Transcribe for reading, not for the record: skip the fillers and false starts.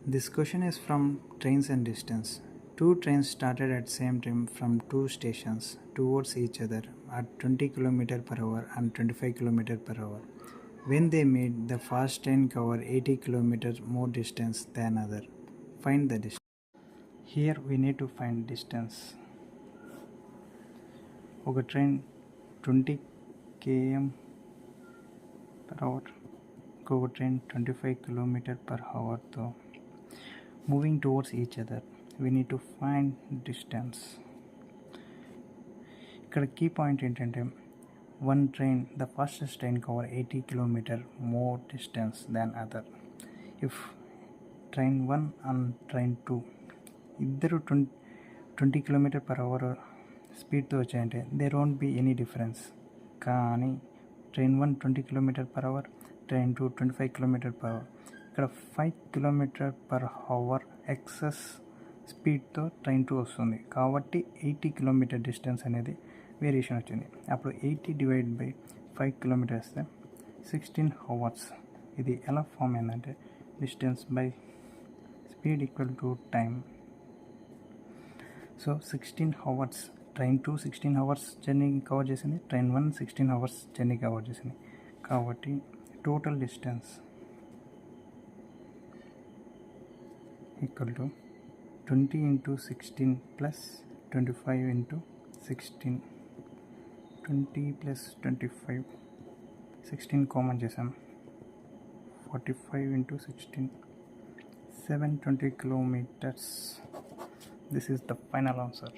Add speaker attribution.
Speaker 1: This question is from trains and distance. Two trains started at same time from two stations towards each other at 20 km per hour and 25 km per hour. When they meet, the fast train cover 80 km more distance than other. Find the distance. Here we need to find distance. ఒక train 20 km per hour, ఇంకొక train 25 km per hourతో moving towards each other. We need to find distance. ఇక్కడ key point ఏంటంటే one train, the fastest train cover 80 km more distance than other. If train 1 and train 2 ఇద్దరు 20 km per hour స్పీడ్తో వచ్చాయంటే there won't be any difference. కానీ train 1 20 km per hour, train 2 25 km per hour. ఇక్కడ 5 km per hour excess స్పీడ్తో train 2 వస్తుంది కాబట్టి 80 km distance అనేది variation వచ్చింది. అప్పుడు 80 డివైడ్ బై 5 km వేస్తే 16 hours. ఇది ఎలా ఫామ్ అయిందంటే distance by speed equal to time. So 16 hours. Train 2 16 hours journey cover చేసింది, ట్రైన్ 1 16 hours జర్నీ కవర్ చేసింది. కాబట్టి total distance equal to 20 into 16 plus 25 into 16. 20 plus 25, 16 common చేసాం, 45 into 16, 720 kilometers. This is the final answer.